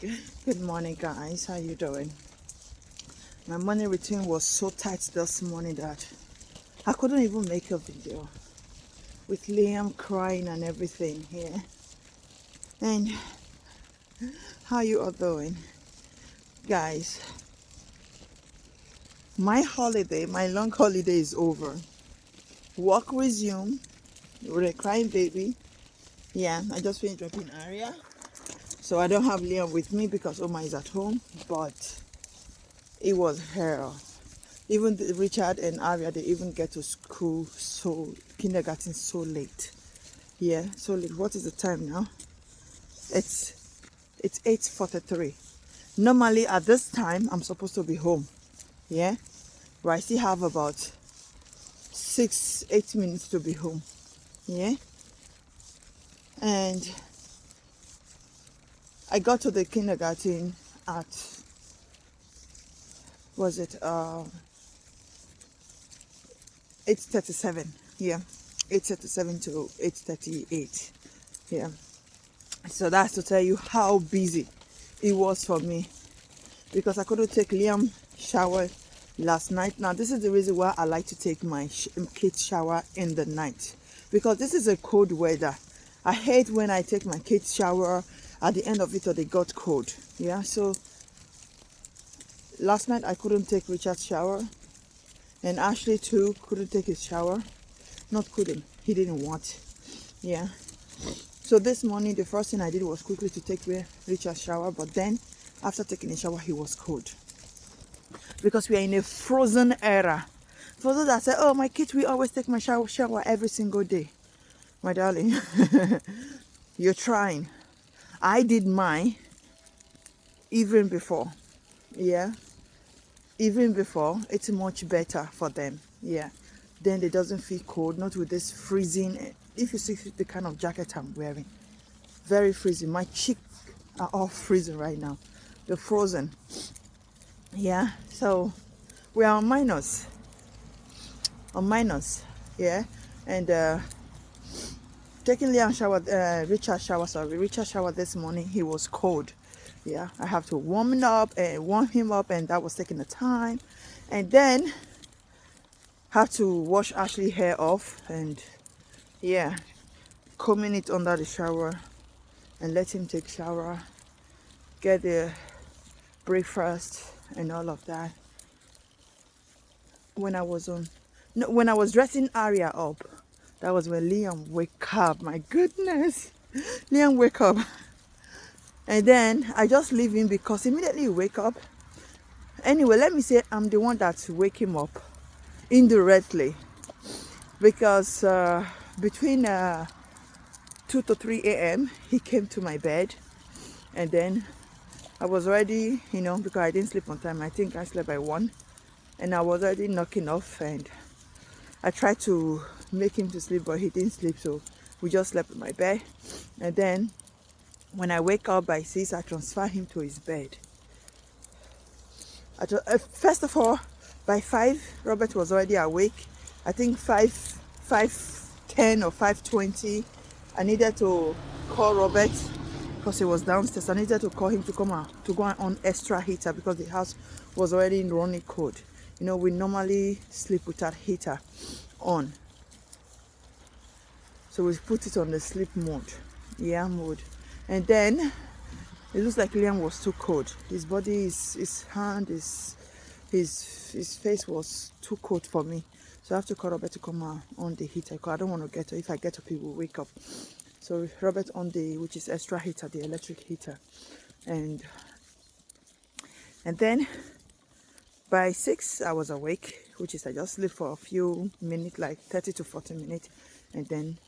Good morning, guys. How you doing? My morning routine was so tight this morning that I couldn't even make a video with Liam crying and everything here. And how you are doing, guys? My holiday, my long holiday is over. Work resume with a crying baby. Yeah, I just finished dropping Aria, so I don't have Liam with me because Oma is at home. But it was hell. Even Richard and Aria, they even get to school kindergarten so late. Yeah, so late. What is the time now? It's 8:43. Normally at this time I'm supposed to be home. Yeah, but I still have about 8 minutes to be home. Yeah, and I got to the kindergarten at, was it 8:37? Yeah, 8:37 to 8:38. Yeah, so that's to tell you how busy it was for me, because I couldn't take Liam shower last night. Now this is the reason why I like to take my kids shower in the night, because this is a cold weather. I hate when I take my kids shower at the end of it or they got cold. Yeah, so last night I couldn't take Richard's shower, and Ashley too couldn't take his shower. Not couldn't, he didn't want. Yeah, so this morning the first thing I did was quickly to take Richard's shower, but then after taking a shower he was cold, because we are in a frozen era. For those that say, oh, my kids, we always take my shower every single day, my darling, you're trying. I did mine even before. Yeah, even before. It's much better for them. Yeah, then it doesn't feel cold, not with this freezing. If you see the kind of jacket I'm wearing, very freezing. My cheeks are all freezing right now, they're frozen. Yeah, so we are on minus. Yeah, and taking Liam shower, Richard shower this morning, he was cold. Yeah, I have to warm him up, and that was taking the time. And then have to wash Ashley hair off, and yeah, combing it under the shower and let him take shower, get the breakfast and all of that. When I was dressing Aria up, that was when Liam wake up. My goodness, Liam wake up. And then I just leave him, because immediately he wake up. Anyway, let me say I'm the one that wake him up indirectly, because between 2 to 3 a.m. he came to my bed, and then I was already, because I didn't sleep on time. I think I slept by 1, and I was already knocking off, and I tried to make him to sleep, but he didn't sleep, so we just slept in my bed. And then when I wake up by 6, I transfer him to his bed. First of all, by 5, Robert was already awake. I think 5:10 or 5:20, I needed to call Robert because he was downstairs. I needed to call him to come out to go on extra heater, because the house was already running cold. We normally sleep without heater on, so we put it on the sleep mode. Yeah, mode. And then it looks like Liam was too cold. His body, his hand, his face was too cold for me. So I have to call Robert to come on the heater, because I don't want to get up. If I get up, he will wake up. So Robert on which is extra heater, the electric heater. And then by 6, I was awake, which is I just slept for a few minutes, like 30 to 40 minutes. And then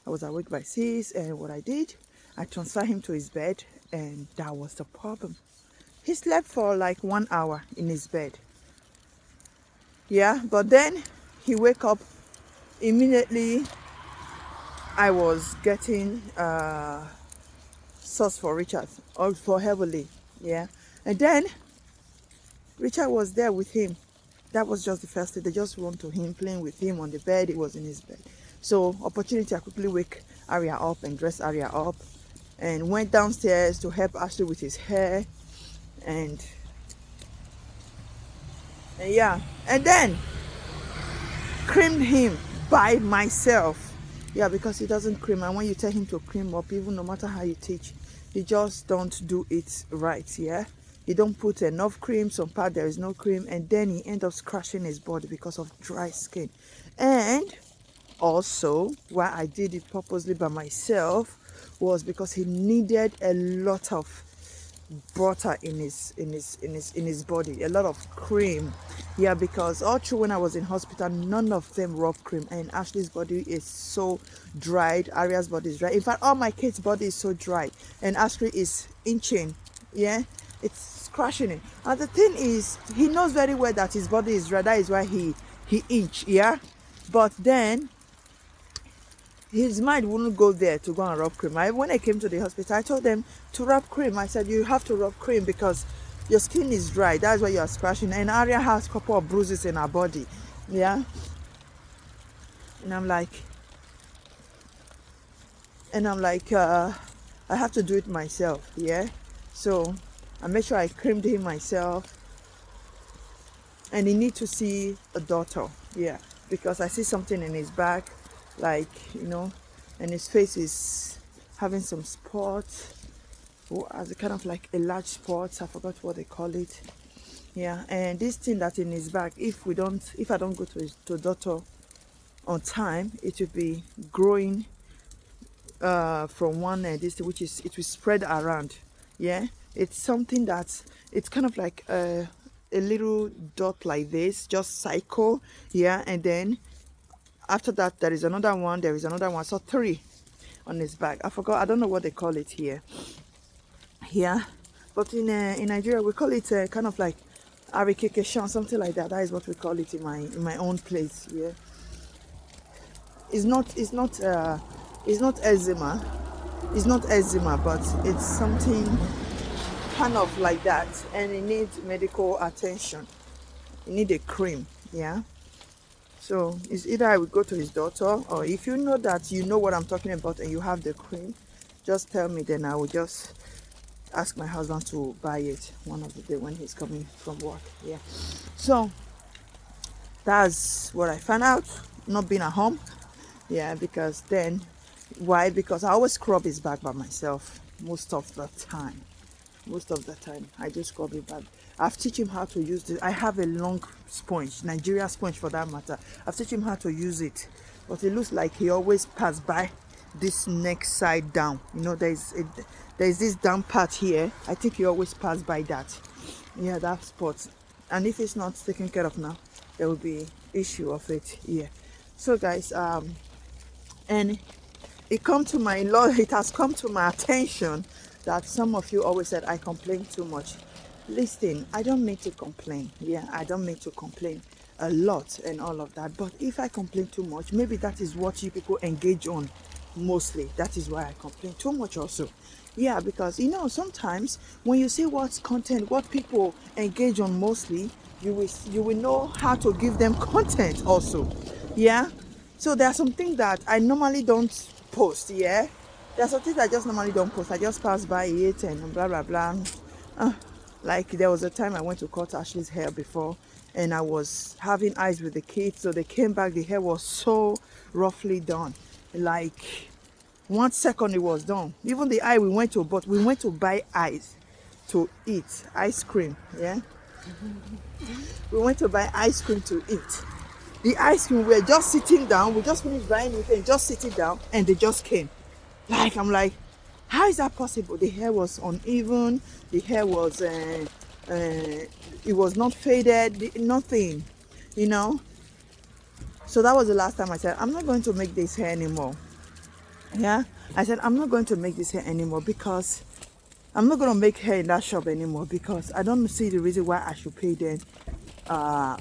I was awake by 6, and what I did, I transferred him to his bed, and that was the problem. He slept for like 1 hour in his bed. Yeah, but then he wake up immediately. I was getting sauce for Richard, or for heavily. Yeah, and then Richard was there with him. That was just the first day. They just run to him, playing with him on the bed. He was in his bed. So opportunity, I quickly wake Aria up and dress Aria up, and went downstairs to help Ashley with his hair, and yeah, and then creamed him by myself. Yeah, because he doesn't cream, and when you tell him to cream up, even no matter how you teach, he just don't do it right. Yeah, he don't put enough cream, some part there is no cream, and then he end up scratching his body because of dry skin. And also why I did it purposely by myself was because he needed a lot of butter in his body, a lot of cream. Yeah, because all through when I was in hospital, none of them rub cream, and Ashley's body is so dried, Aria's body is dry. In fact, all my kids' body is so dry, and Ashley is inching. Yeah, it's crushing it. And the thing is, he knows very well that his body is dry. That is why he inch. Yeah, but then his mind wouldn't go there to go and rub cream. When I came to the hospital, I told them to rub cream. I said, you have to rub cream because your skin is dry. That's why you are scratching. And Aria has a couple of bruises in her body. Yeah. And I'm like, I have to do it myself. Yeah. So I made sure I creamed him myself. And he need to see a doctor. Yeah. Because I see something in his back, like, and his face is having some spots, as a kind of like a large spots. I forgot what they call it. Yeah, and this thing that in his back, if I don't go to doctor on time, it will be growing from one this thing, which is, it will spread around. Yeah, it's something that's, it's kind of like a little dot like this, just cycle. Yeah, and then after that there is another one, so 3 on his back. I don't know what they call it here. Yeah, but in Nigeria we call it kind of like arikekeshan, something like that. That is what we call it in my own place. Yeah, it's not eczema, but it's something kind of like that, and it needs medical attention. You need a cream. Yeah, so it's either I will go to his daughter, or if you know that you know what I'm talking about and you have the cream, just tell me, then I will just ask my husband to buy it one of the day when he's coming from work. Yeah, so that's what I found out, not being at home. Yeah, because then, why? Because I always scrub his back by myself most of the time. I just scrub it back. I've teach him how to use this. I have a long sponge, Nigeria sponge for that matter. I've teach him how to use it, but it looks like he always pass by this next side down. There's this down part here. I think he always pass by that. Yeah, that spot. And if it's not taken care of now, there will be issue of it. Yeah. So guys, and it has come to my attention that some of you always said I complain too much. Listen, I don't mean to complain. Yeah, I don't mean to complain a lot and all of that. But if I complain too much, maybe that is what you people engage on mostly. That is why I complain too much also. Yeah, because sometimes when you see what people engage on mostly, you will know how to give them content also. Yeah. So there are some things that I normally don't post. Yeah. There are some things I just normally don't post. I just pass by it and blah blah blah. Like there was a time I went to cut Ashley's hair before, and I was having eyes with the kids, so they came back. The hair was so roughly done, like 1 second it was done. Even the eye we went to buy ice to eat ice cream. Yeah, we went to buy ice cream to eat. The ice cream, we were just sitting down. We just finished buying it and just sitting down, and they just came. Like, I'm like, how is that possible? The hair was uneven. The hair was, it was not faded, nothing, So that was the last time I said, I'm not going to make this hair anymore. Yeah, I said, I'm not going to make this hair anymore because I'm not going to make hair in that shop anymore, because I don't see the reason why I should pay them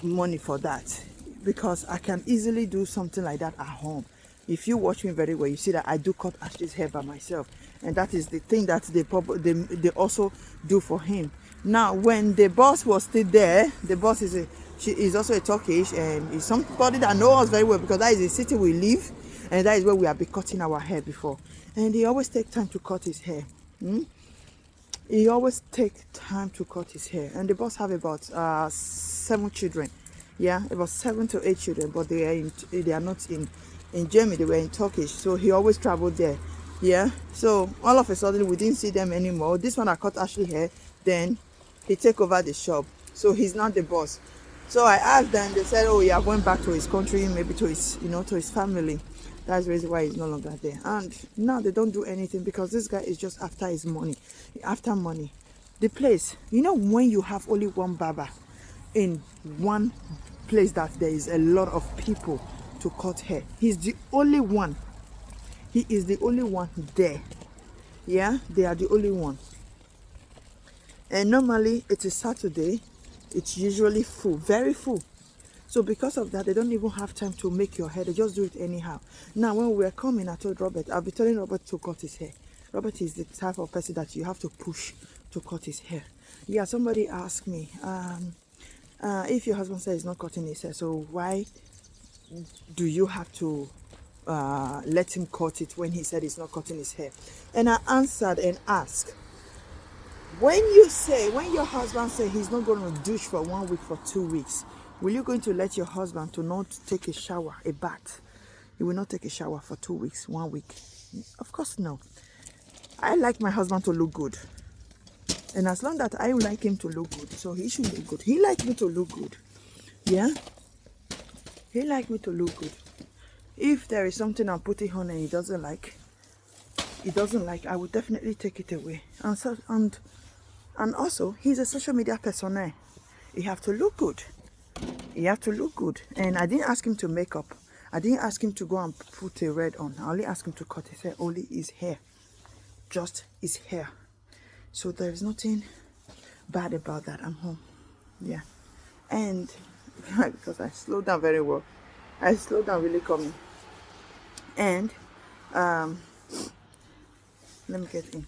money for that, because I can easily do something like that at home. If you watch me very well, you see that I do cut Ashley's hair by myself, and that is the thing that they also do for him. Now, when the boss was still there, the boss she is also a Turkish, and is somebody that knows us very well, because that is the city we live. and that is where we have been cutting our hair before. And he always take time to cut his hair. He always take time to cut his hair. And the boss have about 7 children. Yeah, about 7 to 8 children, but they are not in Germany. They were in Turkish, so he always traveled there. Yeah, so all of a sudden we didn't see them anymore. This one I cut Ashley hair, then he take over the shop, so he's not the boss. So I asked them, they said, oh, he are going back to his country, maybe to his, to his family. That's the reason why he's no longer there. And now they don't do anything because this guy is just after his money. After money. The place, when you have only one barber in one place that there is a lot of people to cut hair, he's the only one. He is the only one there. Yeah, they are the only one. And normally it is Saturday. It's usually full, very full. So because of that, they don't even have time to make your hair. They just do it anyhow. Now, when we were coming, I told Robert, I'll be telling Robert to cut his hair. Robert is the type of person that you have to push to cut his hair. Yeah, somebody asked me, if your husband says he's not cutting his hair, so why do you have to let him cut it when he said he's not cutting his hair? And I answered and asked, when your husband says he's not going to douche for 1 week, for 2 weeks, will you going to let your husband to not take a shower, a bath? He will not take a shower for 2 weeks, 1 week. Of course, no. I like my husband to look good. And as long as I like him to look good, so he should look good. He likes me to look good. Yeah? He likes me to look good. If there is something I'm putting on and he doesn't like, I will definitely take it away. And also, he's a social media personnel. He have to look good. He have to look good. And I didn't ask him to make up. I didn't ask him to go and put a red on. I only asked him to cut his hair. Only his hair. Just his hair. So there is nothing bad about that. I'm home. Yeah. And because I slowed down very well. I slowed down really coming. And let me get in.